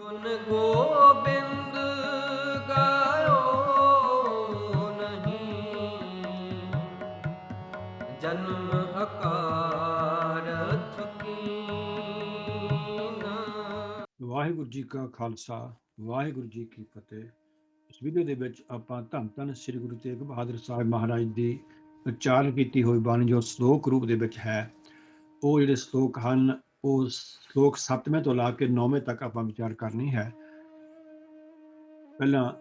ਗੁਣ ਗੋਬਿੰਦ ਗਾਇਓ ਨਹੀਂ, ਜਨਮ ਅਕਾਰਥ ਕੀਨ। ਵਾਹਿਗੁਰੂ ਜੀ ਕਾ ਖਾਲਸਾ, ਵਾਹਿਗੁਰੂ ਜੀ ਕੀ ਫਤਿਹ। ਇਸ ਵੀਡੀਓ ਦੇ ਵਿੱਚ ਆਪਾਂ ਧੰਨ ਧੰਨ ਸ੍ਰੀ ਗੁਰੂ ਤੇਗ ਬਹਾਦਰ ਸਾਹਿਬ ਮਹਾਰਾਜ ਦੀ ਉਚਾਰਨ ਕੀਤੀ ਹੋਈ ਬਾਣੀ ਜੋ ਸ਼ਲੋਕ ਰੂਪ ਦੇ ਵਿੱਚ ਹੈ, ਉਹ ਜਿਹੜੇ ਸ਼ਲੋਕ ਹਨ ਉਹ ਸ਼ਲੋਕ 7ਵੇਂ ਤੋਂ ਲਾ ਕੇ 9ਵੇਂ ਤੱਕ ਆਪਾਂ ਵਿਚਾਰ ਕਰਨੀ ਹੈ। ਪਹਿਲਾਂ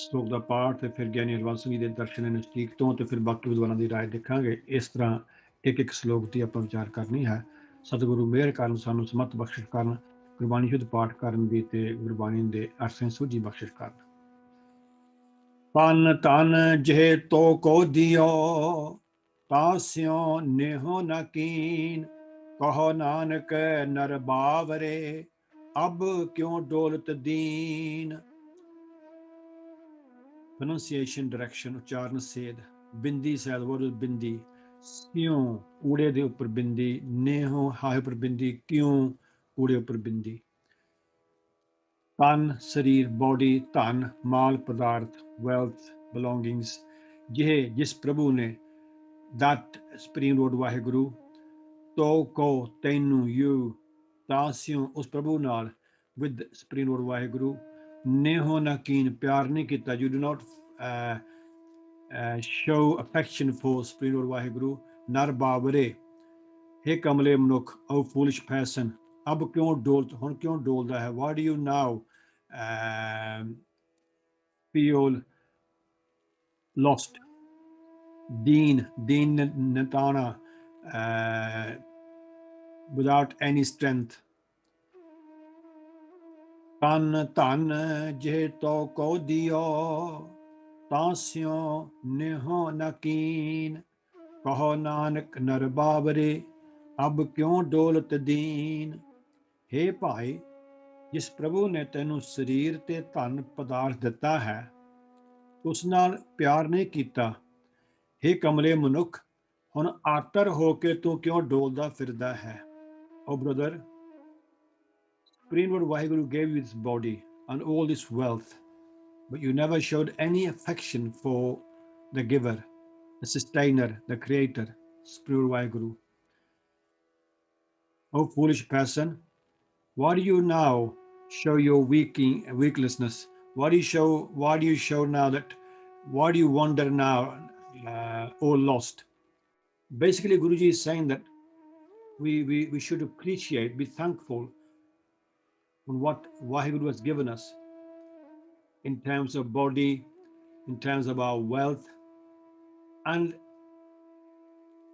ਸ਼ਲੋਕ ਦਾ ਪਾਠ ਤੇ ਫਿਰ ਗਿਆਨੀ ਹਰਬੰਸ ਜੀ ਦੇ ਦਰਸ਼ਨ ਨਜ਼ਦੀਕ ਤੋਂ ਤੇ ਫਿਰ ਬਾਕੀ ਵਿਦਵਾਨਾਂ ਦੀ ਰਾਏ ਦੇਖਾਂਗੇ। ਇਸ ਤਰ੍ਹਾਂ ਇੱਕ ਇੱਕ ਸ਼ਲੋਕ ਦੀ ਆਪਾਂ ਵਿਚਾਰ ਕਰਨੀ ਹੈ। ਸਤਿਗੁਰੂ ਮਿਹਰ ਕਰਨ, ਸਾਨੂੰ ਸਮਤ ਬਖਸ਼ਿਸ਼ ਕਰਨ, ਗੁਰਬਾਣੀ ਸ਼ੁੱਧ ਪਾਠ ਕਰਨ ਦੀ ਤੇ ਗੁਰਬਾਣੀ ਦੇ ਅਰਥਾਂ ਸੂਝੀ ਬਖਸ਼ਿਸ਼ ਕਰਨ। ਤਨ ਤਨ ਜੇ ਤੋ ਕੋ ਦਿਓ, ਤਾਂ ਸਿਉ ਨੇਹੋ ਨ ਕੀਨ। ਕਹੋ ਨਾਨਕ ਨਰ ਬਾਵਰੇ, ਅਬ ਕਿਉ ਡੋਲਤ ਦੀਨ। Pronunciation direction, ਉਚਾਰਨ ਸੇਧ। ਬਿੰਦੀ ਸੈਦ, what is ਬਿੰਦੀ? ਸਿਉ ਊੜੇ ਦੇ ਉੱਪਰ ਬਿੰਦੀ, ਨੇਹੋ ਹਾਹੇ ਉੱਪਰ ਬਿੰਦੀ, ਕਿਉਂ ਊੜੇ ਉੱਪਰ ਬਿੰਦੀ। ਤਨ ਸਰੀਰ, ਬੋਡੀ, ਧਨ ਮਾਲ ਪਦਾਰਥ, wealth, belongings। ਜਿਹੇ ਜਿਸ ਪ੍ਰਭੂ ਨੇ, that supreme Lord ਵਾਹਿਗੁਰੂ, ਤੋ ਕੋ ਤੈਨੂੰ, you, ਤਾਂ ਸਿਉ ਉਸ ਪ੍ਰਭੂ ਨਾਲ, with supreme Lord ਵਾਹਿਗੁਰੂ, ਨੇਹੋ ਨਾ ਕੀਨ ਪਿਆਰ ਨਹੀਂ ਕੀਤਾ। You do not show affection for supreme Lord Waheguru. ਨਰ ਬਾਵਰੇ, ਹੇ ਕਮਲੇ ਮਨੁੱਖ, O foolish person, ਅਬ ਕਿਉਂ ਡੋਲਤ, ਹੁਣ ਕਿਉਂ ਡੋਲਦਾ ਹੈ। Why do you now feel lost? Deen, Deen ਨਤਾਣਾ, without any strength। ਤਨ ਧਨ ਜੇ ਤੋ ਕੋ ਦਿਓ, ਤਾਂ ਸਿਉ ਨੇਹੋ ਨ ਕੀਨ। ਕਹੋ ਨਾਨਕ ਨਰ ਬਾਵਰੇ, ਅਬ ਕਿਉਂ ਡੋਲਤ ਦੀਨ। ਹੇ ਭਾਈ, ਜਿਸ ਪ੍ਰਭੂ ਨੇ ਤੈਨੂੰ ਸਰੀਰ ਤੇ ਧਨ ਪਦਾਰਥ ਦਿੱਤਾ ਹੈ, ਉਸ ਨਾਲ ਪਿਆਰ ਨਹੀਂ ਕੀਤਾ। ਹੇ ਕਮਲੇ ਮਨੁੱਖ, ਹੁਣ ਆਤਰ ਹੋ ਕੇ ਤੂੰ ਕਿਉਂ ਡੋਲਦਾ ਫਿਰਦਾ ਹੈ। ਓ brother, Supreme Lord Vaheguru gave you this body and all this wealth, but you never showed any affection for the giver, the sustainer, the creator, Supreme Lord Vaheguru. O foolish person, why do you now show your weaklessness? Why do you show now that, why do you wander now, all lost? Basically, Guruji is saying that we should appreciate, be thankful on what Vaheguru has given us in terms of body, in terms of our wealth, and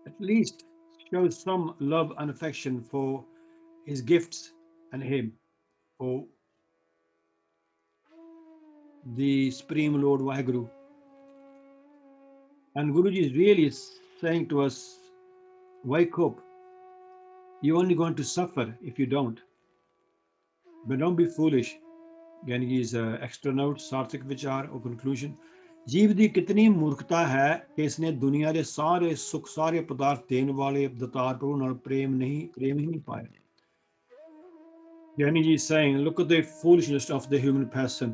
at least show some love and affection for his gifts and him, or the Supreme Lord Vaheguru. And Guruji is really saying to us, wake up. You're only going to suffer if you don't. But don't be foolish. Gyanji's extra note, Sarthik Vichar or conclusion. ਜੀਵ ਦੀ ਕਿਤਨੀ ਮੂਰਖਤਾ ਹੈ ਕਿ ਇਸਨੇ ਦੁਨੀਆ ਦੇ ਸਾਰੇ ਸੁੱਖ, ਸਾਰੇ ਪਦਾਰਥ ਦੇਣ ਵਾਲੇ ਦਤਾਰ ਪ੍ਰਭੂ ਨਾਲ ਪ੍ਰੇਮ ਹੀ ਨਹੀਂ ਪਾਇਆ। Gyanji is saying, look at the foolishness of the human person.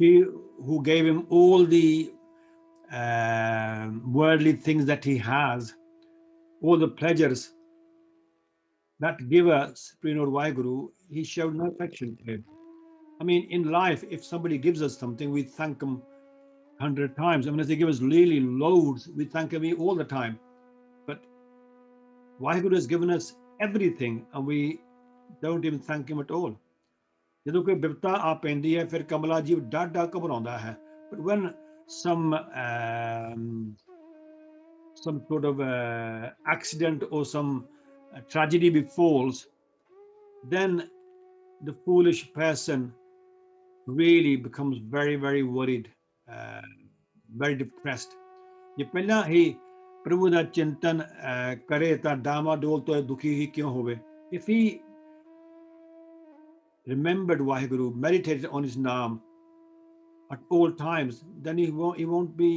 He who gave him all the worldly things that he has, all the pleasures, that giver, Supreme Lord Vaheguru, he showed no affection to him. I mean, in life, if somebody gives us something, we thank them 100 times. I mean, if they give us really loads, we thank him all the time. But Vaheguru has given us everything, and we don't even thank him at all. ਜਦੋਂ ਕੋਈ ਬਿਪਤਾ ਆ ਪੈਂਦੀ ਹੈ, ਫਿਰ ਕਮਲਾ ਜੀਵ ਡਾਢਾ ਘਬਰਾਉਂਦਾ ਹੈ। But when some sort of accident or some tragedy befalls, then the foolish person really becomes very, very worried, very depressed. ਜੇ ਪਹਿਲਾਂ ਹੀ ਪ੍ਰਭੂ ਦਾ ਚਿੰਤਨ ਕਰੇ ਤਾਂ ਡਾਮਾਡੋਲ ਤੋਂ ਦੁਖੀ ਹੀ ਕਿਉਂ ਹੋਵੇ। If he remembered Vaheguru, meditated on his name at all times, then he won't be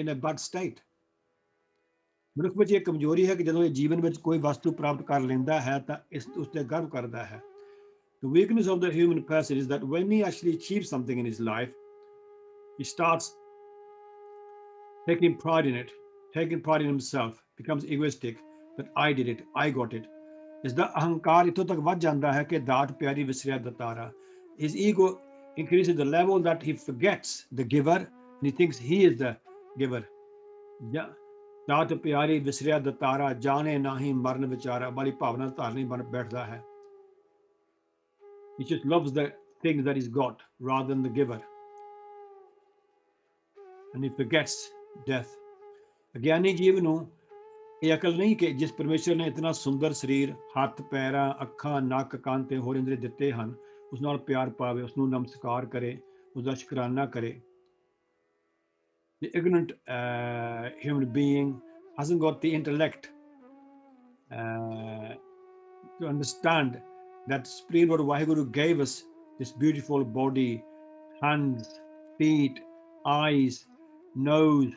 in a bad state. ਮਨੁੱਖ ਵਿੱਚ ਇਹ ਕਮਜ਼ੋਰੀ ਹੈ ਕਿ ਜਦੋਂ ਇਹ ਜੀਵਨ ਵਿੱਚ ਕੋਈ ਵਸਤੂ ਪ੍ਰਾਪਤ ਕਰ ਲੈਂਦਾ ਹੈ ਤਾਂ ਉਸ ਤੇ ਗਰਵ ਕਰਦਾ ਹੈ। The weakness of the human person is that when he actually achieves something in his life, he starts taking pride in it, taking pride in himself, becomes egoistic, that I did it, I got it. Is the ahankar ਇੱਥੋਂ ਤੱਕ ਵੱਧ ਜਾਂਦਾ ਹੈ ਕਿ ਦਾਤ ਪਿਆਰੀ ਵਿਸਰਿਆ ਦਤਾਰਾ. His ego increases the level that he forgets the giver and he thinks he is the giver. ਦਾਤ ਪਿਆਰੀ ਵਿਸਰਿਆ ਦਤਾਰਾ ਜਾਣੇ ਨਾਹੀ ਮਰਨ ਵਿਚਾਰਾ ਵਾਲੀ ਭਾਵਨਾ ਧਾਰਨੀ ਬਣ ਬੈਠਦਾ ਹੈ. He just loves the things that he's got rather than the giver. And he forgets death. ਅਗਿਆਨੀ ਜੀਵ ਨੂੰ ਇਹ ਅਕਲ ਨਹੀਂ ਕਿ ਜਿਸ ਪਰਮੇਸ਼ਰ ਨੇ ਇਤਨਾ ਸੁੰਦਰ ਸਰੀਰ, ਹੱਥ, ਪੈਰਾਂ, ਅੱਖਾਂ, ਨੱਕ, ਕੰਨ ਤੇ ਹੋਰ ਇੰਦਰੀ ਦਿੱਤੇ ਹਨ, ਉਸ ਨਾਲ ਪਿਆਰ ਪਾਵੇ, ਉਸ ਨੂੰ ਨਮਸਕਾਰ ਕਰੇ, ਉਸਦਾ ਸ਼ੁਕਰਾਨਾ ਕਰੇ. The ignorant human being hasn't got the intellect to understand that Supreme Lord Vaheguru gave us this beautiful body, hands, feet, eyes, nose,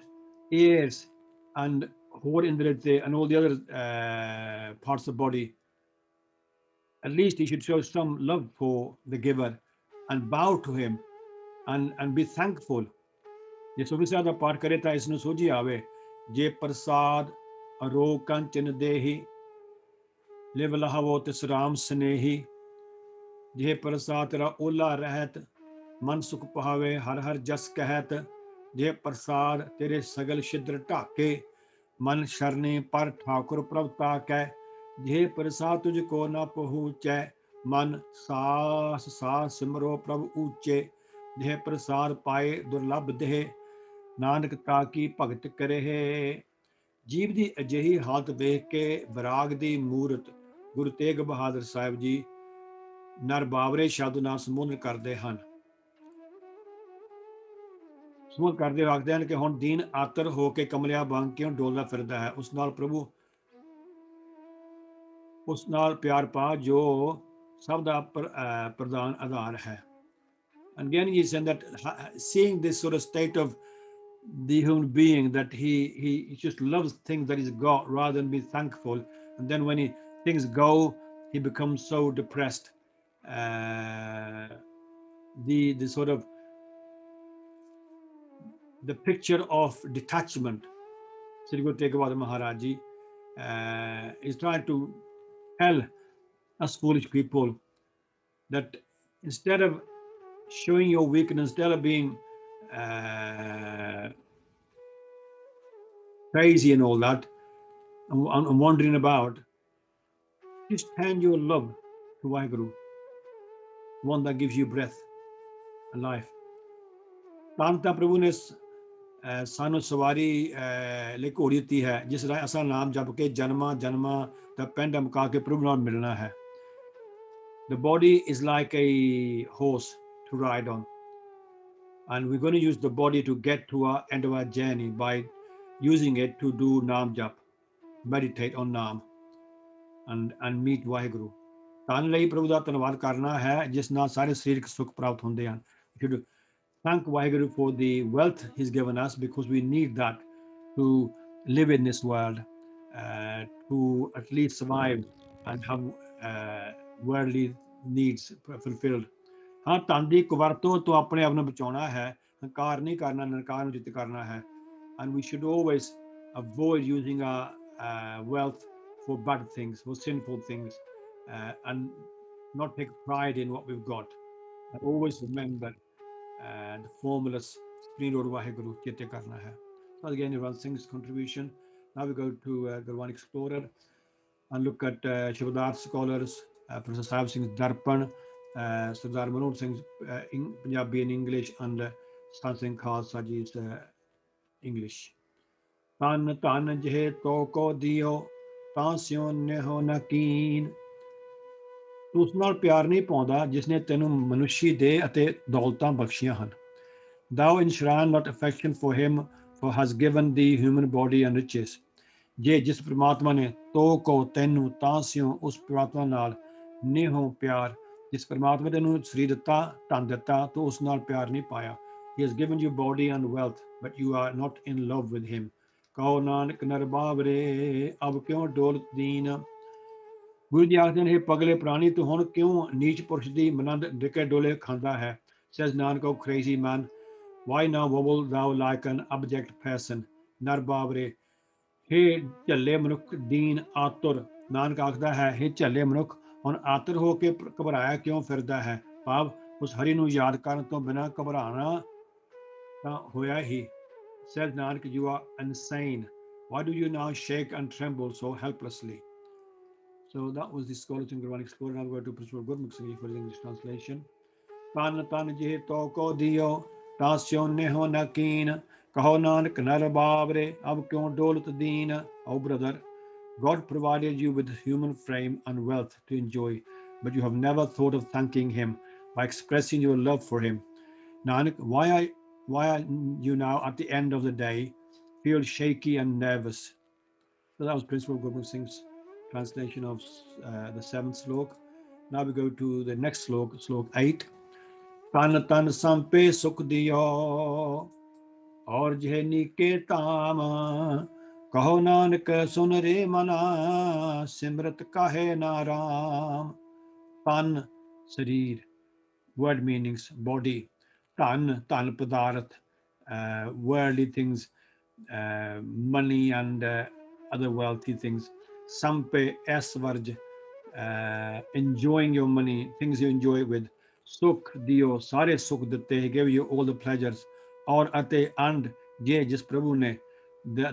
ears, and and all the other parts of the body. At least he should show some love for the giver and bow to him and be thankful. ਜੇ ਸੁਖੀ ਸਾਹਿਬ ਦਾ ਪਾਠ ਕਰੇ ਤਾਂ ਇਸ ਨੂੰ ਸੋਝੀ ਆਵੇ, ਜੇ ਪ੍ਰਸਾਦ ਅਰੋ ਕੰਚਨ ਦੇਹੀ ਲਿਵ ਲਹਾਵੋ ਤਿਸ ਰਾਮ ਸਨੇਹੀ, ਜੇ ਪ੍ਰਸਾਦ ਤੇਰਾ ਓਲਾ ਰਹਿਤ ਮਨ ਸੁਖ ਪਹਾਵੇ ਹਰ ਹਰ ਜਸ ਕਹਿਤ, ਜੇ ਪ੍ਰਸਾਦ ਤੇਰੇ ਸਗਲ ਛਿਦਰ ਢਾਕੇ ਮਨ ਸ਼ਰਨੇ ਪਰ ਠਾकुर ਪ੍ਰਭ ਤਾਕੈ, ਜੇ ਪ੍ਰਸਾਦ ਤੁਝ ਕੋ ਨਾ ਪਹੁੰਚੈ ਮਨ ਸਾਸ ਸਾਸ ਸਿਮਰੋ ਪ੍ਰਭ ਊਚੇ, ਜੇ ਪ੍ਰਸਾਦ ਪਾਏ ਦੁਰਲਭ ਦੇਹ ਨਾਨਕ ਤਾਕੀ ਭਗਤ ਕਰੇ. ਜੀਵ ਦੀ ਅਜਿਹੀ ਹਾਲਤ ਵੇਖ ਕੇ ਵਿਰਾਗ ਦੀ ਮੂਰਤ ਗੁਰੂ ਤੇਗ ਬਹਾਦਰ ਸਾਹਿਬ ਜੀ ਨਰ ਬਾਵਰੇ ਸ਼ਬਦ ਨਾਲ ਸੰਬੋਧਨ ਕਰਦੇ ਹਨ. ਸੰਬੋਧਨ ਕਰਦੇ ਆਖਦੇ ਹਨ ਕਿ ਹੁਣ ਦੀਨ ਆਤਰ ਹੋ ਕੇ ਕਮਲਿਆ ਵਾਂਗ ਕਿਉਂ ਡੋਲਦਾ ਫਿਰਦਾ ਹੈ, ਉਸ ਨਾਲ ਪ੍ਰਭੂ ਉਸ ਨਾਲ ਪਿਆਰ ਪਾ ਜੋ ਸਭ ਦਾ ਪ੍ਰਧਾਨ ਆਧਾਰ ਹੈ. And again he said that seeing this sort of state of the human being, that he just loves things that he's got rather than be thankful, and then when things go he becomes so depressed. The sort of the picture of detachment Sri Guru Tegh Bahadur Maharaj Ji is trying to tell us foolish people that instead of showing your weakness, instead of being crazy and all that and wandering about, just hand your love to Vaheguru, one that gives you breath and life. ਤਾਂ ਪ੍ਰਭੂ ਨੇ ਸਾਨੂੰ ਸਵਾਰੀ ਲਈ ਘੋੜੀ ਦਿੱਤੀ ਹੈ, ਜਿਸ ਰਾਹੀਂ ਅਸਾਂ ਨਾਮ ਜਪ ਕੇ ਜਨਮਾਂ ਜਨਮਾਂ ਦਾ ਪੈਂਡਾ ਮੁਕਾ ਕੇ ਪ੍ਰਭੂ ਨਾਲ ਮਿਲਣਾ ਹੈ. The body is like a horse to ride on, and we're going to use the body to get to our end of our journey by using it to do Naam Jap, meditate on Naam and meet Vaheguru. ਧੰਨ ਲਈ ਪ੍ਰਭੂ ਦਾ ਧੰਨਵਾਦ ਕਰਨਾ ਹੈ ਜਿਸ ਨਾਲ ਸਾਰੇ ਸਰੀਰਕ ਸੁੱਖ ਪ੍ਰਾਪਤ ਹੁੰਦੇ ਹਨ. We should thank Vaheguru for the wealth he's given us, because we need that to live in this world, to at least survive and have worldly needs fulfilled. ਹਾਂ, ਧਨ ਦੀ ਕੁਵਰਤੋਂ ਤੋਂ ਆਪਣੇ ਆਪ ਨੂੰ ਬਚਾਉਣਾ ਹੈ, ਹੰਕਾਰ ਨਹੀਂ ਕਰਨਾ, ਨਿਰੰਕਾਰ ਨੂੰ ਜਿੱਤ ਕਰਨਾ ਹੈ. And we should always avoid using our wealth for bad things, for sinful things, and not take pride in what we've got. And always remember the formless Supreme Lord Vaheguru chete karna hai. So again, Ivan Singh's contribution. Now we go to Gurwan Explorer and look at Shabadar scholars, Professor Sahib Singh's Darpan, Sardar Manoj Singh's Punjabi and English, and Sant Singh Khalsa Ji's English. Tan tan je to ko diyo, ਤਾਂ ਸਿਉ ਨਿਹੋ ਨਕੀਨ. ਤੂੰ ਉਸ ਨਾਲ ਪਿਆਰ ਨਹੀਂ ਪਾਉਂਦਾ ਜਿਸ ਨੇ ਤੈਨੂੰ ਮਨੁੱਖੀ ਦੇਹ ਅਤੇ ਦੌਲਤਾਂ ਬਖਸ਼ੀਆਂ ਹਨ. Thou enshrin not affection for him, for has given thee human body and riches. ਜੇ ਜਿਸ ਪ੍ਰਮਾਤਮਾ ਨੇ ਤੋ ਕੋ ਤੈਨੂੰ ਤਾਂ ਸਿਉ ਉਸ ਪ੍ਰਮਾਤਮਾ ਨਾਲ ਨਿਹੋ ਪਿਆਰ, ਜਿਸ ਪ੍ਰਮਾਤਮਾ ਨੇ ਤੈਨੂੰ ਸਰੀਰ ਦਿੱਤਾ, ਧਨ ਦਿੱਤਾ, ਤੂੰ ਉਸ ਨਾਲ ਪਿਆਰ ਨਹੀਂ ਪਾਇਆ. He has given you body and wealth, but you are not in love with him. ਕਹੋ ਨਾਨਕ ਨਰ ਬਾਵਰੇ ਅਬ ਕਿਉਂ ਡੋਲ ਦੀਨ. ਗੁਰੂ ਜੀ ਆਖਦੇ ਨੇ, ਪਗਲੇ ਪ੍ਰਾਣੀ ਤੂੰ ਹੁਣ ਕਿਉਂ ਨੀਚ ਪੁਰਸ਼ ਦੀ ਮਨੰਦ ਡਿਕੇ ਡੋਲੇ ਖਾਂਦਾ ਹੈ? Says Nanak, O crazy man, why now wobble thou like an abject person? ਨਰ ਬਾਵਰੇ, ਹੇ ਝੱਲੇ ਮਨੁੱਖ ਦੀਨ ਆਤੁਰ। ਨਾਨਕ ਆਖਦਾ ਹੈ, ਹੇ ਝੱਲੇ ਮਨੁੱਖ, ਹੁਣ ਆਤੁਰ ਹੋ ਕੇ ਘਬਰਾਇਆ ਕਿਉਂ ਫਿਰਦਾ ਹੈ? ਭਾਵ ਉਸ ਹਰੀ ਨੂੰ ਯਾਦ ਕਰਨ ਤੋਂ ਬਿਨਾਂ ਘਬਰਾਣਾ ਤਾਂ ਹੋਇਆ ਹੀ। Says Nanak, you are insane. Why do you now shake and tremble so helplessly? So that was the Scholarship Gurmani Explorer. Now we go to Principal Gurmukh Singh for the English translation. ਤਨ ਤਨ ਜਿਹ ਤੋ ਕੋ ਦਿਓ, ਤਾਸਿਓ ਨੇਹੋ ਨਕੀਨ, ਕਹੋ ਨਾਨਕ ਨਰ ਬਾਵਰੇ, ਅਬ ਕਿਉਂ ਡੋਲਤ ਦੀਨ। Oh brother, God provided you with human frame and wealth to enjoy, but you have never thought of thanking him by expressing your love for him. Nanak, why are you now at the end of the day feel shaky and nervous? So that was Principal Gurmukh Singh's translation of the 7th slok. Now we go to the next slok, slok 8. ਤਨ ਤਨ ਸੰਪੇ ਸੁਖ ਦਿਓ, ਔਰ ਜਿਹ ਨੀਕੇ ਧਾਮ, ਕਹੋ ਨਾਨਕ ਸੁਨ ਰੇ ਮਨਾ, ਸਿਮਰਤ ਕਾਹੇ ਨਾ ਰਾਮ। ਤਨ ਸਰੀਰ, word meanings body, ਧਨ ਧਨ ਪਦਾਰਥ, worldly things, money and other wealthy things. ਸੰਪੇ ਐਸਵਰਜ, enjoying your money, things you enjoy with. ਸੁਖ ਦਿਓ, ਸਾਰੇ ਸੁਖ ਦਿੱਤੇ, he gave you all the pleasures. ਔਰ ਅਤੇ and ਜੇ ਜਿਸ ਪ੍ਰਭੂ ਨੇ,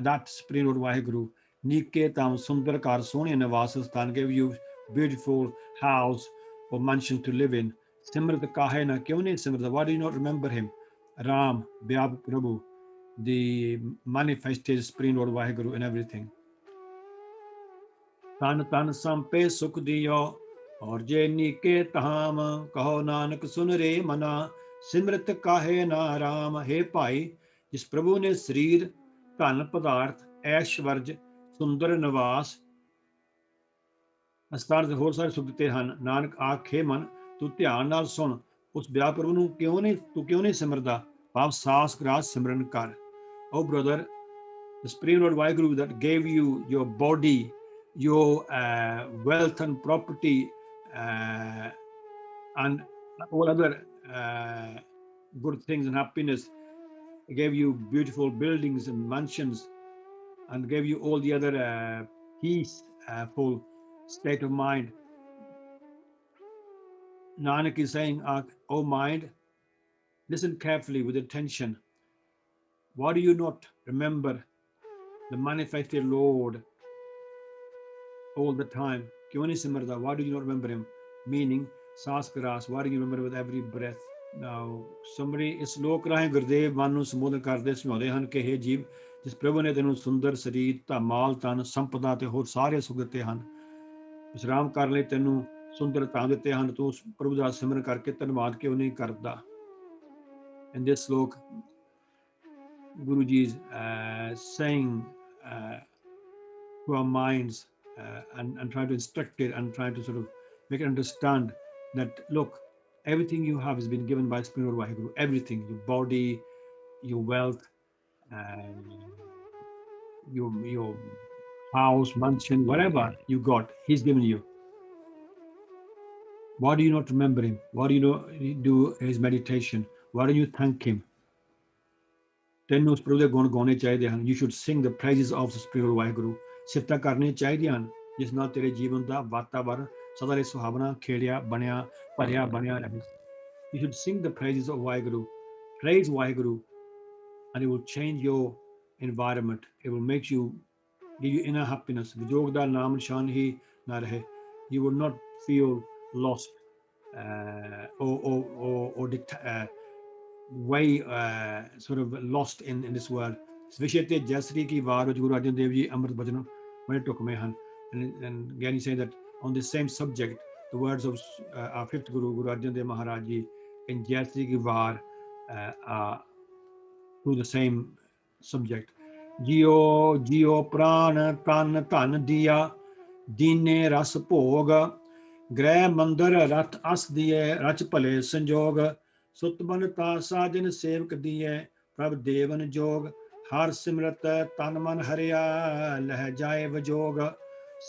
that supreme Lord ਵਾਹਿਗੁਰੂ, ਨੀਕੇ ਧਾਮ, ਸੁੰਦਰ ਘਰ, ਸੋਹਣੇ ਨਿਵਾਸ ਸਥਾਨ, gave you beautiful house or mansion to live in. ਸਿਮਰਤ ਕਾਹੇ ਨਾ, ਕਿਉਂ ਨਹੀਂ ਸਿਮਰਤ? Why do you not remember him? Ram, ਵਿਆਪਕ ਪ੍ਰਭੂ, the manifested supreme Lord Waheguru in everything. ਤਨ ਤਨ ਸੰਪੇ ਸੁਖ ਦਿਓ, ਔਰ ਜੇ ਨੀਕੇ ਧਾਮ, ਕਹੋ ਨਾਨਕ ਸੁਨ ਰੇ ਮਨਾ, ਸਿਮਰਤ ਕਾਹੇ ਨਾ ਰਾਮ। ਹੇ ਭਾਈ, ਜਿਸ ਪ੍ਰਭੂ ਨੇ ਸਰੀਰ, ਧਨ ਪਦਾਰਥ, ਐਸ਼ਵਰਜ, ਸੁੰਦਰ ਨਿਵਾਸ, ਅਸਥਾਨ ਤੇ ਹੋਰ ਸਾਰੇ ਸੁਖ ਦਿੱਤੇ ਹਨ, ਨਾਨਕ ਆਖੇ ਮਨ, ਤੂੰ ਧਿਆਨ ਨਾਲ ਸੁਣ, ਉਸ ਵਿਆਹ ਪ੍ਰਭੂ ਨੂੰ ਕਿਉਂ ਨਹੀਂ ਸਿਮਰਦਾ? ਭਾਵ ਸਾਸ ਗ੍ਰਾਸ ਸਿਮਰਨ ਕਰ। Oh brother, the Supreme Lord Vaheguru that gave you your body, your wealth and property, and all other good things and happiness. He gave you beautiful buildings and mansions, and gave you all the other peaceful state of mind. Nanak is saying, oh mind, listen carefully with attention. Why do you not remember the manifested Lord all the time? Kyun nahi simarda? Why do you not remember him? Meaning, saas karas, why do you remember with every breath? Now, somebody ਇਸ ਲੋਕ ਰਾਹੀਂ ਗੁਰਦੇਵ ਮਨ ਨੂੰ ਸੰਬੋਧਨ ਕਰਦੇ ਸਮਝਾਉਂਦੇ ਹਨ ਕਿ ਹੇ ਜੀਵ, ਜਿਸ ਪ੍ਰਭੂ ਨੇ ਤੈਨੂੰ ਸੁੰਦਰ ਸਰੀਰ, ਧਮਾਲ ਤਨ, ਸੰਪਦਾ ਤੇ ਹੋਰ ਸਾਰੇ ਸੁਖ ਦਿੱਤੇ ਹਨ, ਵਿਸ਼ਰਾਮ ਕਰਨ ਲਈ ਤੈਨੂੰ ਸੁੰਦਰ ਧਾਮ ਦਿੱਤੇ ਹਨ, ਤੂੰ ਉਸ ਪ੍ਰਭੂ ਦਾ ਸਿਮਰਨ ਕਰਕੇ ਧੰਨਵਾਦ ਕਿਉਂ ਨਹੀਂ ਕਰਦਾ? In this slok, Guru Ji is saying to our minds and trying to instruct it and trying to sort of make it understand that, look, everything you have has been given by Supreme Lord Vaheguru. Everything, your body, your wealth, your house, mansion, whatever you got, he's given you. Why do you not remember him? Why do you not do his meditation? Why don't you thank him? ਤੈਨੂੰ ਉਸ ਪ੍ਰਭੂ ਦੇ ਗੁਣ ਗਾਉਣੇ ਚਾਹੀਦੇ ਹਨ. You should sing the praises of the Supreme Lord Waheguru. ਸਿਫਤਾਂ ਕਰਨੀਆਂ ਚਾਹੀਦੀਆਂ ਹਨ, ਜਿਸ ਨਾਲ ਤੇਰੇ ਜੀਵਨ ਦਾ ਵਾਤਾਵਰਨ ਸਦਾ ਲਈ ਸੁਹਾਵਣਾ, ਖੇੜਿਆ, ਬਣਿਆ ਰਹੇ. You should sing the praises of Waheguru. Praise Waheguru, and it will change your environment. It will make you, give you inner happiness. ਵਿਜੋਗ ਦਾ ਨਾਮ ਨਿਸ਼ਾਨ ਹੀ ਨਾ ਰਹੇ. You will not feel lost or way sort of lost in this world. ਇਸ ਵਿਸ਼ੇ ਤੇ ਜੈਸਰੀ ਕੀ ਵਾਰ ਵਿੱਚ ਗੁਰੂ ਅਰਜਨ ਦੇਵ ਜੀ ਅੰਮ੍ਰਿਤ ਬਚਨ ਬੜੇ ਢੁਕਵੇਂ ਹਨ. And again he saying that on the same subject, the words of our fifth Guru, Guru Arjan Dev Maharaj Ji, in Jayasri ki var are to the same subject. Jio jio pran tan tan diya, dine ras ਭੋਗ, ਗ੍ਰਹਿ ਮੰਦਰ ਰਥ ਅਸ ਦੀਏ, ਰਚ ਭਲੇ ਸੰਜੋਗ, ਸੁਤ ਬਨਤਾ ਸਾਜਨ ਸੇਵਕ ਦੀਏ, ਪ੍ਰਭ ਦੇਵਨ ਜੋਗ, ਹਰ ਸਿਮਰਤ ਤਨ ਮਨ ਹਰਿਆ, ਲਹਿ ਜਾਏ ਵਜੋਗ,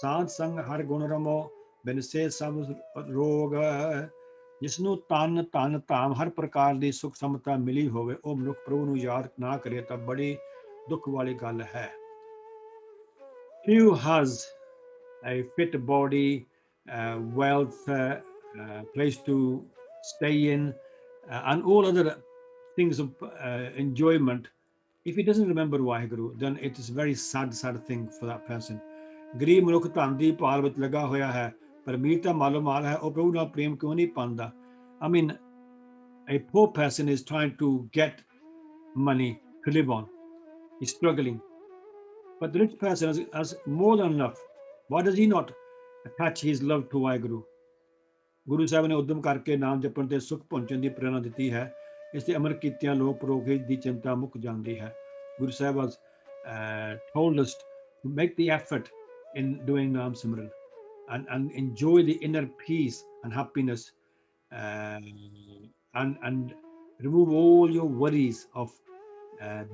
ਸਾਧ ਸੰਗ ਹਰ ਗੁਣ ਰਮੋ, ਬਿਨਸੇ ਸਭ ਰੋਗ। ਜਿਸਨੂੰ ਤਨ ਧਨ ਧਾਮ ਹਰ ਪ੍ਰਕਾਰ ਦੀ ਸੁਖ ਸਮਤਾ ਮਿਲੀ ਹੋਵੇ, ਉਹ ਮਨੁੱਖ ਪ੍ਰਭੂ ਨੂੰ ਯਾਦ ਨਾ ਕਰੇ ਤਾਂ ਬੜੀ ਦੁੱਖ ਵਾਲੀ ਗੱਲ ਹੈ। He who has a fit body, wealth, place to stay in, and all other things of enjoyment, if he doesn't remember Waheguru, then it is a very sad thing for that person. ਗਰੀਬ ਮਨੁੱਖ ਧਨ ਦੀ ਭਾਲ ਵਿੱਚ ਲੱਗਾ ਹੋਇਆ ਹੈ, ਪਰ ਅਮੀਰ ਤਾਂ ਮਾਲੋ ਮਾਲ ਹੈ, ਉਹ ਪ੍ਰਭੂ ਨਾਲ ਪ੍ਰੇਮ ਕਿਉਂ ਨਹੀਂ ਪਾਉਂਦਾ? I mean, a poor person is trying to get money to live on. He's struggling. But the rich person has more than enough. Why does he not attach his love to Waheguru? Guru Sahib ਨੇ ਉਦਮ ਕਰਕੇ ਨਾਮ ਜਪਣ ਤੇ ਸੁਖ ਪਹੁੰਚਣ ਦੀ ਪ੍ਰੇਰਣਾ ਦਿੱਤੀ ਹੈ। ਇਸ ਦੇ ਅਮਰ ਕੀਤਿਆਂ ਲੋਕ ਪਰੋਖੇ ਦੀ ਚਿੰਤਾ ਮੁੱਕ ਜਾਂਦੀ ਹੈ। Guru Sahib has told us to make the effort in doing Naam Simran and enjoy the inner peace and happiness, and remove all your worries of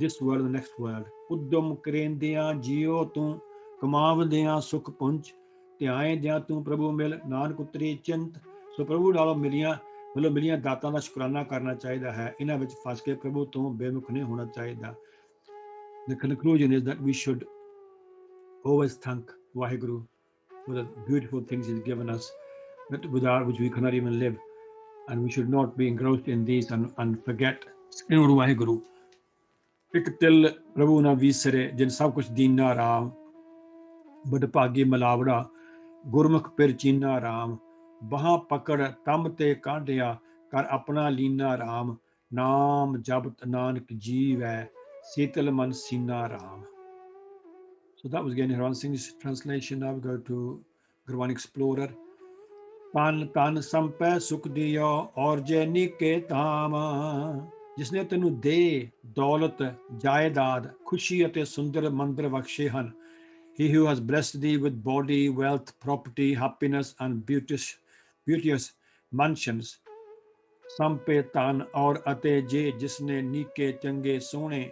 this world and the next world. ਉਦਮ ਕਰੇਂਦਿਆਂ ਜਿਉ ਤੂੰ ਕਮਾਵਦਿਆਂ ਸੁਖ ਪੁੰਚ, ਧਿਆਏ ਦਿਆਂ ਤੂੰ ਪ੍ਰਭੂ ਮਿਲ ਨਾਨਕ ਉਤਰੀ ਚਿੰਤ। ਸੋ ਪ੍ਰਭੂ ਨਾਲੋਂ ਮਿਲੀਆਂ ਦਾਤਾਂ ਦਾ ਸ਼ੁਕਰਾਨਾ ਕਰਨਾ ਚਾਹੀਦਾ ਹੈ। ਇਹਨਾਂ ਵਿੱਚ ਫਸ ਕੇ ਪ੍ਰਭੂ ਤੋਂ ਬੇਮੁਖ ਨਹੀਂ ਹੋਣਾ ਚਾਹੀਦਾ। The conclusion is that we should always thank Waheguru for the beautiful things he's given us, without which we cannot even live, and we should not be engrossed in these and forget Waheguru. ਇੱਕ ਤਿਲ ਪ੍ਰਭੂ ਨਾ ਵੀਸਰੇ, ਜਿਨ ਸਭ ਕੁਛ ਦੀਨਾ ਰਾਮ, ਬਦਭਾਗੀ ਮਲਾਵੜਾ ਗੁਰਮੁਖ ਪਿਰ ਚੀਨਾ ਰਾਮ। ਬਾਹਾਂ ਪਕੜ ਤੰਮ ਤੇ ਕਾਢਿਆ, ਕਰ ਆਪਣਾ ਲੀਨਾ ਰਾਮ। ਨਾਮ ਜਪਤ ਨਾਨਕ ਜੀਵੈ, ਸੀਤਲ ਮਨ ਸੀਨਾ Ram. So that was again Harwan Singh's translation. Now we go to Gurban Explorer. ਤਨ ਤਨ ਸੰਪੈ ਸੁਖ ਦਿਓ ਔਰ ਜੇ ਨੀਕੇ ਧਾਮ। ਜਿਸਨੇ ਤੈਨੂੰ ਦੇ ਦੌਲਤ ਜਾਇਦਾਦ ਖੁਸ਼ੀ ਅਤੇ ਸੁੰਦਰ ਮੰਦਰ ਬਖਸ਼ੇ ਹਨ। He who has blessed thee with body, wealth, property, happiness, and beauteous mansions. ਸੰਪੇ ਧਨ ਔਰ ਅਤੇ ਜੇ ਜਿਸਨੇ ਨੀਕੇ ਚੰਗੇ ਸੋਹਣੇ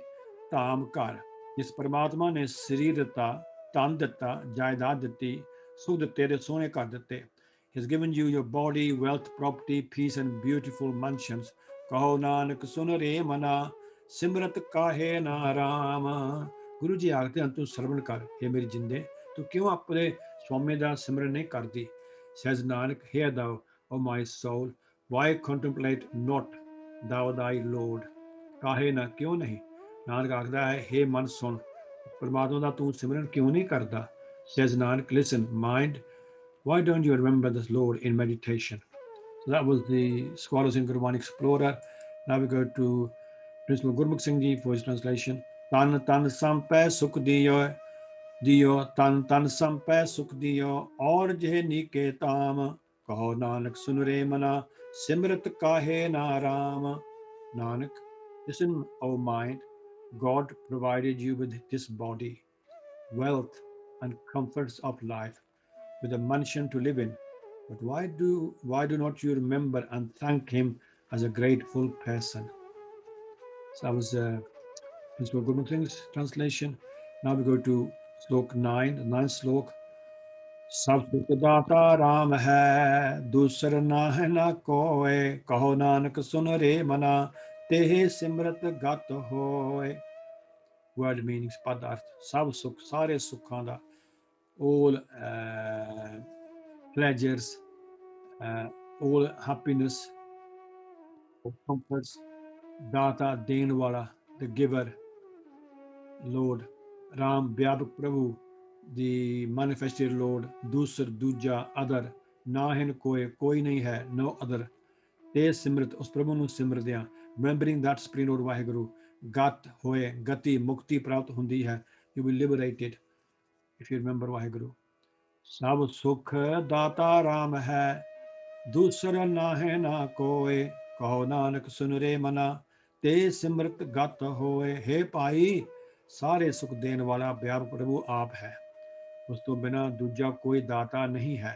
ਧਾਮ ਘਰ। ਜਿਸ ਪਰਮਾਤਮਾ ਨੇ ਸਰੀਰ ਦਿੱਤਾ, ਧਨ ਦਿੱਤਾ, ਜਾਇਦਾਦ ਦਿੱਤੀ, ਸੁਖ ਦਿੱਤੇ ਤੇ ਸੋਹਣੇ ਘਰ ਦਿੱਤੇ। He has given you your body, wealth, property, peace, and beautiful mansions. ਕਹੋ ਨਾਨਕ ਸੁਨ ਰੇ ਮਨਾ, ਸਿਮਰਤ ਕਾਹੇ ਨਾ ਰਾਮ। ਗੁਰੂ ਜੀ ਆਖਦੇ ਹਨ, ਤੂੰ ਸਰਵਣ ਕਰ, ਇਹ ਮੇਰੀ ਜਿੰਦੇ, ਤੂੰ ਕਿਉਂ ਆਪਣੇ ਸਵਾਮੀ ਦਾ ਸਿਮਰਨ ਨਹੀਂ ਕਰਦੀ? Says Nanak, hear thou, O my soul, why contemplate not thou thy Lord? ਕਾਹੇ ਨਾ, ਕਿਉਂ ਨਹੀਂ? ਨਾਨਕ ਆਖਦਾ ਹੈ, ਹੇ ਮਨ ਸੁਣ, ਪਰਮਾਤਮਾ ਦਾ ਤੂੰ ਸਿਮਰਨ ਕਿਉਂ ਨਹੀਂ ਕਰਦਾ? Says Nanak, listen, mind, why don't you remember this Lord in meditation? So that was the scholars in Gurban Explorer. Now we go to Principal Gurmukh Singh Ji for his translation. Tan tan sampੈ sukh diyo, tan tan sampੈ sukh diyo, aur jeh nike tam, kaho nanak sun re mana, simrat kahe na ram. Nanak, listen, O mind, God provided you with this body, wealth, and comforts of life, with a mansion to live in. But why do not you remember and thank him as a grateful person? So that was Principal Gurmukh Singh's translation. Now we go to Slok 9, the 9th Slok. Sab sukh data Ram hai, dusar nahe na koe, kaho nanak sun re mana, tehe simrat gat hoy. Word meanings, padarth. Sab sukh, sare sukhan da, all pleasures, all happiness, all comforts, data den wala, the giver, Lord. Ram Vyabhak Prabhu, the manifested Lord. Dusar Duja, other. Nahin koe, koi nahi hai, no other. Te simrit, us Prabhu nu simrdiyan, remembering that Supreme Lord Vaheguru. Gat hoye, gati, mukti prapt hundi hai. You will liberate it if you remember Vaheguru. Sab sukh data Ram hai, dusar nahe na koe, kaho nanak sun re mana, te simrit gat hoye. He pai, ਸਾਰੇ ਸੁਖ ਦੇਣ ਵਾਲਾ ਵਿਆਪਕ ਪ੍ਰਭੂ ਆਪ ਹੈ, ਉਸ ਤੋਂ ਬਿਨਾਂ ਦੂਜਾ ਕੋਈ ਦਾਤਾ ਨਹੀਂ ਹੈ।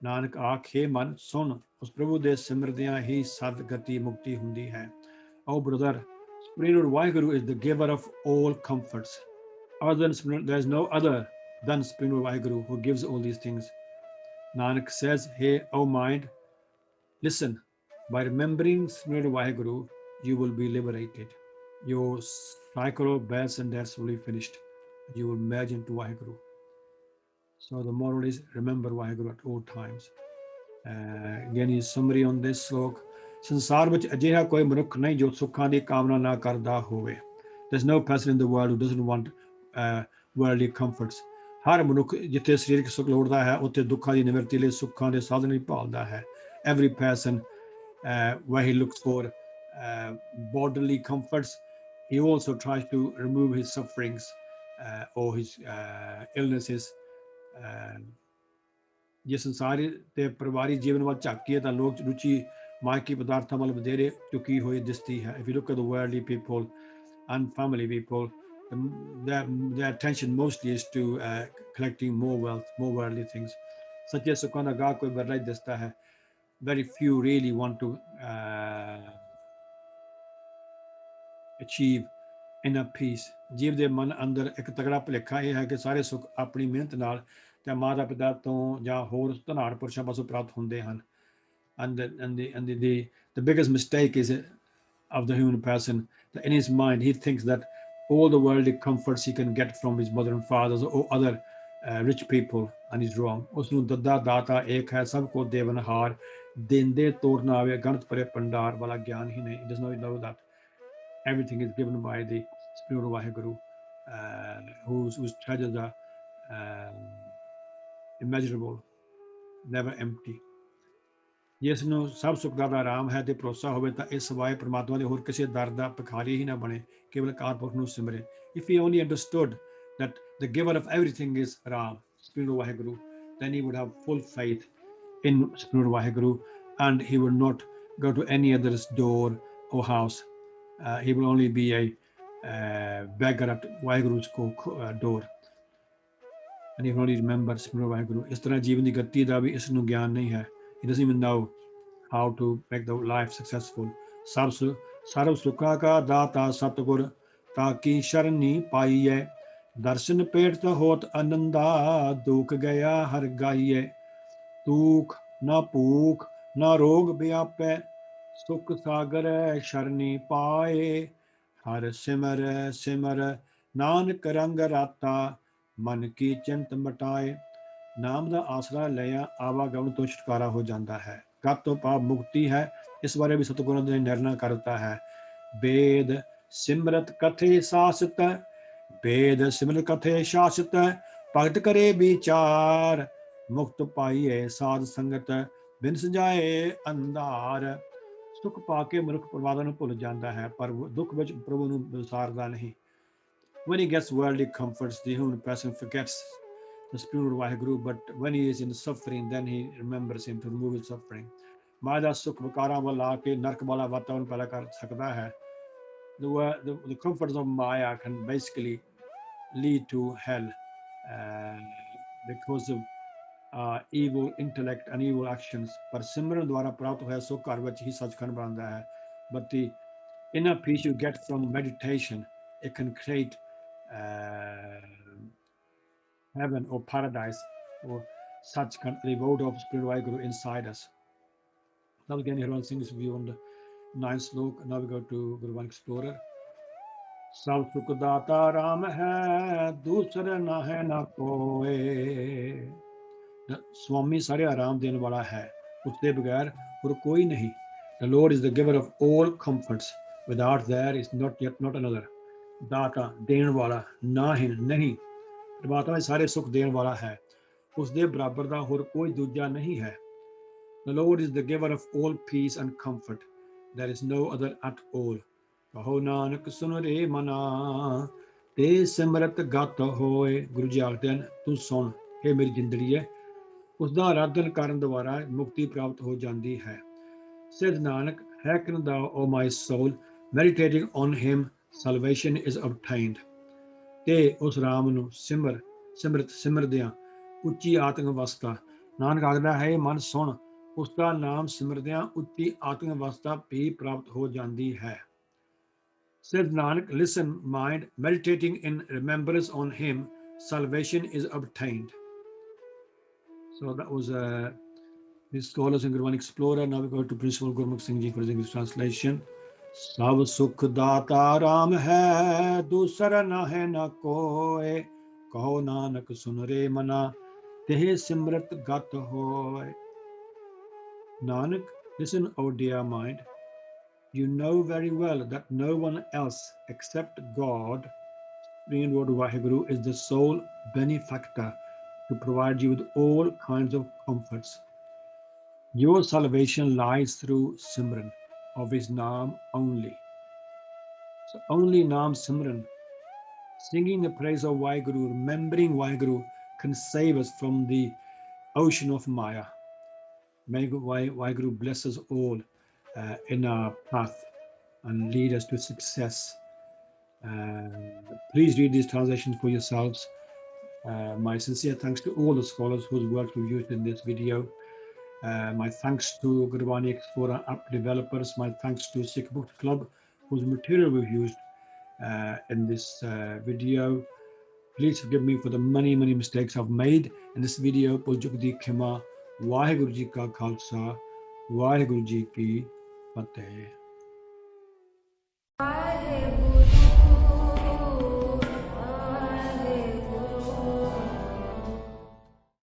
ਨਾਨਕ ਆਖੇ ਮਨ ਸੁਣ, ਉਸ ਪ੍ਰਭੂ ਦੇ ਸਿਮਰਦਿਆਂ ਹੀ ਸਦਗਤੀ ਮੁਕਤੀ ਹੁੰਦੀ ਹੈ। Oh brother, Supreme Lord Vaheguru is the giver of all comforts. There is no other than Supreme Lord Vaheguru who gives all these things. Nanak says, hey, O mind, listen, by remembering Sri Vaheguru, you will be liberated. Your cycle of births and deaths will be finished. You will merge into Vaheguru. So the moral is remember Vaheguru at all times. Again, his summary on this slok. ਸੰਸਾਰ ਵਿੱਚ ਅਜਿਹਾ ਕੋਈ ਮਨੁੱਖ ਨਹੀਂ ਜੋ ਸੁੱਖਾਂ ਦੀ ਕਾਮਨਾ ਨਾ ਕਰਦਾ ਹੋਵੇ. There's no person in the world who doesn't want worldly comforts. ਹਰ ਮਨੁੱਖ ਜਿੱਥੇ ਸਰੀਰਕ ਸੁੱਖ ਲੋੜਦਾ ਹੈ ਉੱਥੇ ਦੁੱਖਾਂ ਦੀ ਨਿਵਰਤੀ ਲਈ ਸੁੱਖਾਂ ਦੇ ਸਾਧਨ ਵੀ ਭਾਲਦਾ ਹੈ. Every person where he looks for bodily comforts, he also tries to remove his sufferings or his illnesses. ਜੇ ਸੰਸਾਰੀ ਤੇ ਪਰਿਵਾਰੀ ਜੀਵਨ ਵੱਲ ਝਾਕੀਏ ਤਾਂ ਲੋਕ ਰੁਚੀ ਮਾਇਕੀ ਪਦਾਰਥਾਂ ਵੱਲ ਵਧੇਰੇ ਝੁਕੀ ਹੋਈ ਦਿਸਦੀ ਹੈ. If you look at the worldly people and family people, their attention mostly is to collecting more wealth, more worldly things. ਸੱਚੇ ਸੁੱਖਾਂ ਦਾ ਗਾਹ ਕੋਈ ਬਦਲਾ ਹੀ ਦਿਸਦਾ ਹੈ. Very few really want to achieve inner peace. ਜੀਵ ਦੇ ਮਨ ਅੰਦਰ ਇੱਕ ਤਗੜਾ ਭੁਲੇਖਾ ਇਹ ਹੈ ਕਿ ਸਾਰੇ ਸੁੱਖ ਆਪਣੀ ਮਿਹਨਤ ਨਾਲ ਤੇ ਮਾਤਾ ਪਿਤਾ ਤੋਂ ਜਾਂ ਹੋਰ ਧਨਾੜ ਪੁਰਸ਼ਾਂ ਪਾਸੋਂ ਪ੍ਰਾਪਤ ਹੁੰਦੇ ਹਨ. And the biggest mistake is of the human person that in his mind he thinks that all the worldly comforts he can get from his mother and fathers or other rich people, and he's wrong. ਉਸਨੂੰ ਦੱਦਾ ਦਾਤਾ ਏਕ ਹੈ, ਸਭ ਕੋ ਦੇਵਨਹਾਰ, ਦੇਂਦੇ ਤੋੜ ਨਾ ਆਵੇ ਗਣਤ ਭਰੇ ਭੰਡਾਰ ਵਾਲਾ ਗਿਆਨ ਹੀ ਨਹੀਂ. He does not know that everything is given by the Spirit of Vaheguru, whose treasures are immeasurable, never empty. ਜਿਸ ਨੂੰ ਸਭ ਸੁੱਖ ਦਾ ਆਰਾਮ ਹੈ ਤੇ ਭਰੋਸਾ ਹੋਵੇ ਤਾਂ ਇਸ ਸਿਵਾਏ ਪਰਮਾਤਮਾ ਦੇ ਹੋਰ ਕਿਸੇ ਦਰ ਦਾ ਭਿਖਾਰੀ ਹੀ ਨਾ ਬਣੇ, ਕੇਵਲ ਅਕਾਲ ਪੁਰਖ ਨੂੰ ਸਿਮਰੇ. If he only understood that the giver of everything is Ram, Spirit of Vaheguru, then he would have full faith in Spirit of Vaheguru and he would not go to any other's door or house. He will only be a beggar at Vaheguru's door. And he will only remember Spirit of Vaheguru. ਇਸ ਤਰ੍ਹਾਂ ਜੀਵਨ ਦੀ ਗਤੀ ਦਾ ਵੀ ਇਸ ਨੂੰ ਗਿਆਨ ਨਹੀਂ ਹੈ. He doesn't even know how to make the life successful. ਸਰਬ ਸੁਖਾ ਕਾ ਦਾਤਾ ਸਤਿਗੁਰ ਤਾਕੀ ਸ਼ਰਨੀ ਪਾਈਏ, ਦਰਸ਼ਨ ਪੇਟ ਹੋਤ ਆਨੰਦਾ, ਦੁਖ ਗਿਆ ਹਰ ਗਾਈਏ, ਤੂਖ ਨਾ ਭੂਖ ਨਾ ਰੋਗ ਵਿਆਪੈ, ਸੁਖ ਸਾਗਰ ਸ਼ਰਨੀ ਪਾਏ, ਹਰ ਸਿਮਰ ਸਿਮਰ ਨਾਨਕ ਰੰਗ ਰਾਤਾ, ਮਨ ਕੀ ਚਿੰਤ ਮਟਾਏ. ਨਾਮ ਦਾ ਆਸਰਾ ਲਿਆ ਆਵਾਗਮਨ ਤੋਂ ਛੁਟਕਾਰਾ ਹੋ ਜਾਂਦਾ ਹੈ. ਗਤ ਤੋਂ ਭਾਵ ਮੁਕਤੀ ਹੈ. ਇਸ ਬਾਰੇ ਵੀ ਸਤਿਗੁਰਾਂ ਨੇ ਨਿਰਣਾ ਕਰ ਦਿੱਤਾ ਹੈ. ਵੇਦ ਸਿਮਰਤ ਕਥੇ ਸਾਸਤ, ਵੇਦ ਸਿਮਰਤ ਕਥੇ ਸ਼ਾਸਤ, ਭਗਤ ਕਰੇ ਵਿਚਾਰ, ਮੁਕਤ ਪਾਈਏ ਸਾਧ ਸੰਗਤ, ਬਿਨ ਸਜਾਏ ਅੰਧਾਰ. ਸੁਖ ਪਾ ਕੇ ਮਨੁੱਖ ਪਰਮਾਤਮਾ ਨੂੰ ਭੁੱਲ ਜਾਂਦਾ ਹੈ, ਪਰ ਦੁੱਖ ਵਿੱਚ ਪ੍ਰਭੂ ਨੂੰ ਵਿਸਾਰਦਾ ਨਹੀਂ. When he gets worldly comforts, the human person forgets the Spirit of Vaheguru, but when he is in suffering, then he remembers him to remove his suffering. ਮਾਇਆ ਦਾ ਸੁੱਖ ਵਿਕਾਰਾਂ ਵੱਲ ਆ ਕੇ ਨਰਕ ਵਾਲਾ ਵਾਤਾਵਰਨ ਪੈਦਾ ਕਰ ਸਕਦਾ ਹੈ. The comforts of Maya can basically lead to hell because of evil intellect and evil actions. ਪਰ ਸਿਮਰਨ ਦੁਆਰਾ ਪ੍ਰਾਪਤ ਹੋਇਆ ਸੁੱਖ ਘਰ ਵਿੱਚ ਹੀ ਸੱਚਖੰਡ ਬਣਦਾ ਹੈ. But the inner peace you get from meditation, it can create heaven or paradise or such kind of abode of Spirit of Vaheguru inside us. Now again, here on things view on the 9th slok. Now we go to Guru One Explorer. Sab sukh data Ram hai, dusra na hai na koe. Swami ਸਾਰੇ ਆਰਾਮ ਦੇਣ ਵਾਲਾ ਹੈ, ਉਸਦੇ ਬਗੈਰ ਹੋਰ ਕੋਈ ਨਹੀਂ. The Lord is the giver of all comforts. Without there is not another. ਦਾਤਾ ਦੇਣ ਵਾਲਾ, ਨਾਹਿਨ ਨਹੀਂ. ਪਰਮਾਤਮਾ ਸਾਰੇ ਸੁੱਖ ਦੇਣ ਵਾਲਾ ਹੈ, ਉਸਦੇ ਬਰਾਬਰ ਦਾ ਹੋਰ ਕੋਈ ਦੂਜਾ ਨਹੀਂ ਹੈ. The Lord is the giver of all peace and comfort. There is no other at all. ਕਹੋ ਨਾਨਕ ਸੁਨ ਰੇ ਮਨਾ, ਤੇ ਸਿਮਰਤ ਗਤ ਹੋਏ. ਗੁਰੂ ਜੀ ਆਖਦੇ ਹਨ, ਤੂੰ ਸੁਣ, ਇਹ ਮੇਰੀ ਜ਼ਿੰਦੜੀ ਹੈ, ਉਸਦਾ ਆਰਾਧਨ ਕਰਨ ਦੁਆਰਾ ਮੁਕਤੀ ਪ੍ਰਾਪਤ ਹੋ ਜਾਂਦੀ ਹੈ. ਸਿੱਧ Nanak, hearken thou, O my soul, meditating on him, salvation is obtained. ਤੇ ਉਸ ਰਾਮ ਨੂੰ ਸਿਮਰਦਿਆਂ ਉੱਚੀ ਆਤਮ ਅਵਸਥਾ. ਨਾਨਕ ਆਖਦਾ ਹੈ, ਮਨ ਸੁਣ, ਉਸਦਾ ਨਾਮ ਸਿਮਰਦਿਆਂ ਉੱਚੀ ਆਤਮ ਅਵਸਥਾ ਵੀ ਪ੍ਰਾਪਤ ਹੋ ਜਾਂਦੀ ਹੈ. Said Nanak, listen, mind, meditating in remembrance on him, salvation is obtained. So that was the scholars and Gurmani Explorer. Now we go to Principal Gurmukh Singh Ji for his English translation. Sab sukh data ram hai, dusra na hai na koe. Kaho nanak sun re mana, tehe simrat gat hoy. Nanak, listen, O dear mind. You know very well that no one else except God, Supreme Lord Vaheguru, is the sole benefactor to provide you with all kinds of comforts. Your salvation lies through Simran of His Naam only. So only Naam Simran, singing the praise of Vaheguru, remembering Vaheguru, can save us from the ocean of Maya. May Vaheguru bless us all in our path and lead us to success. Please read these translations for yourselves. My sincere thanks to all the scholars whose work we've used in this video. My thanks to Gurbani Explorer app developers. My thanks to Sikh Book Club, whose material we've used in this video. Please forgive me for the many mistakes I've made in this video. Pujuk di khima, Vaheguru Ji ka Khalsa, Vaheguru Ji ki Fateh.